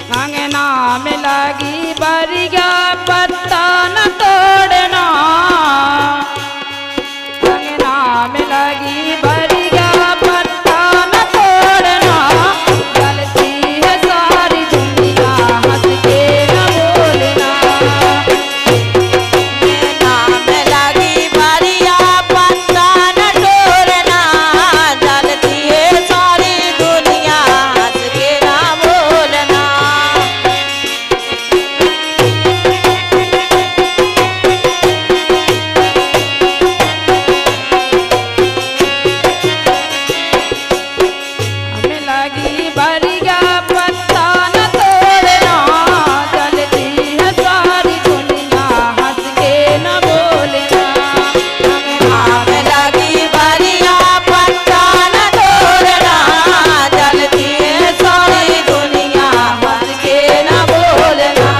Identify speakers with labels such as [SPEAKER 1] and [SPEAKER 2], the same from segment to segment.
[SPEAKER 1] अंगना में लगी बरिया पत्ता न तोड़ना, अंगना में लगी बरिया पत्ता न तोड़ना, जलती है सारी दुनिया हंस के न बोलना।
[SPEAKER 2] अंगना में लगी बरिया पत्ता न तोड़ना, जलती है सारी दुनिया हंस के न बोलना।
[SPEAKER 1] हमें लगी बरिया पत्ता न तोड़ना, जलती है सारी दुनिया हंस के न बोलना।
[SPEAKER 2] अंगना में लगी बरिया पत्ता न तोड़ना, जलती है सारी दुनिया हंस के न बोलना।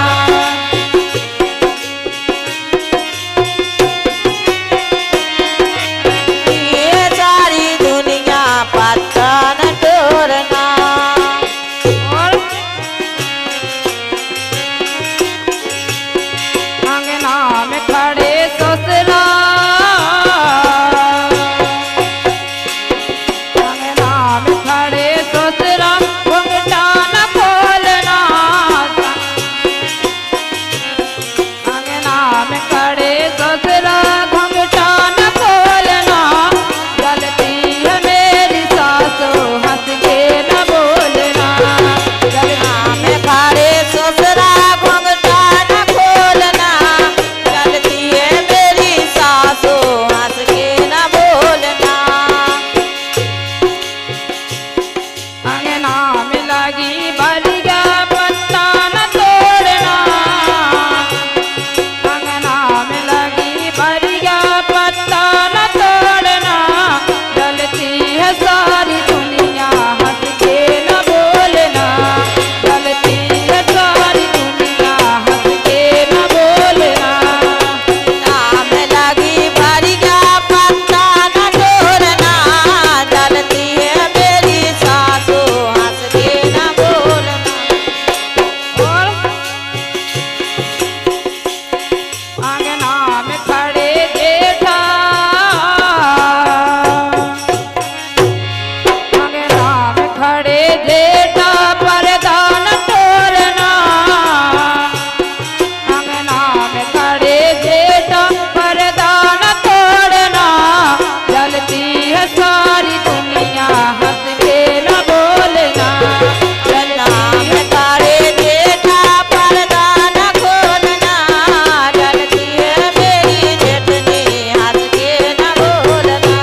[SPEAKER 2] ये सारी दुनिया पत्ता न तोड़ना।
[SPEAKER 1] और अंगना में खड़े ससुरा, अंगना में खड़े ससुरा घुंघटा न खोलना, अंगना में खड़े ससुरा घुंघटा न खोलना, जलती है मेरी सासू हंस के न बोलना।
[SPEAKER 2] अंगना में खड़े ससुरा घुंघटा न खोलना, जलती है मेरी सासू हंस के न बोलना।
[SPEAKER 1] अंगना में लगी बरिया पत्ता न तोड़ना, अंगना में लगी बरिया पत्ता न तोड़ना, जलती है सारी दुनिया हंस के न बोलना, जलती है सारी दुनिया हंस के न बोलना।
[SPEAKER 2] अंगना में लगी बरिया पत्ता न तोड़ना, जलती है मेरी सासू हंस के न बोलना।
[SPEAKER 1] और अंगना में खड़े जेठा, अंगना में खड़े जेठा पर्दा न तोड़ना, अंगना में खड़े जेठा पर्दा न तोड़ना, जलती है सारी दुनिया हंस के न बोलना।
[SPEAKER 2] अंगना में खड़े जेठा पर्दा न खोलना, जलती है मेरी जेठनी हंस के न बोलना।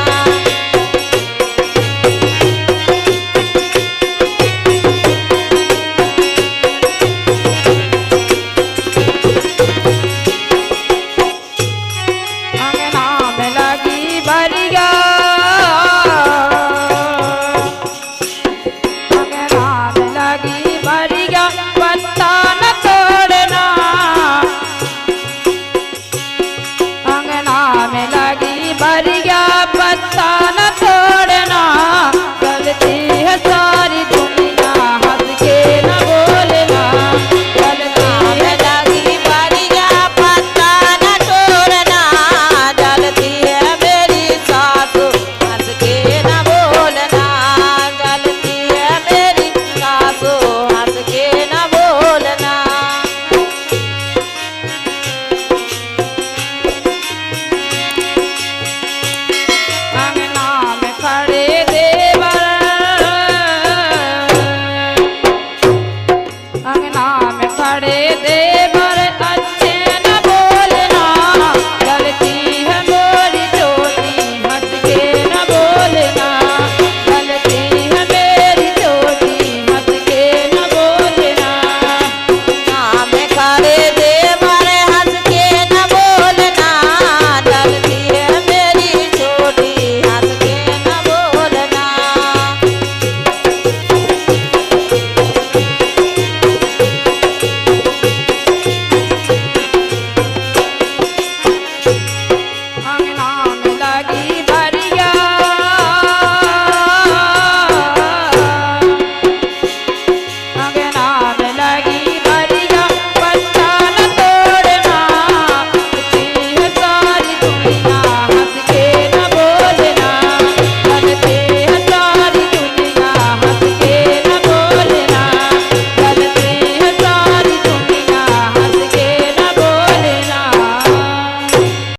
[SPEAKER 1] अंगना में लगी बरिया, अंगना में लगी बरिया पत्ता न तोड़ना, अंगना में लगी बरिया पत्ता न तोड़ना, जलती है सारी दुनिया हंस के न बोलना, जलती है
[SPEAKER 2] में लगी बरिया पत्ता न तोड़ना, जलती है मेरी सासू हंस के न बोलना, जलती है मेरी सासू हंस के न बोलना।
[SPEAKER 1] अंगना में खड़े देवर, अंगना में खड़े देवर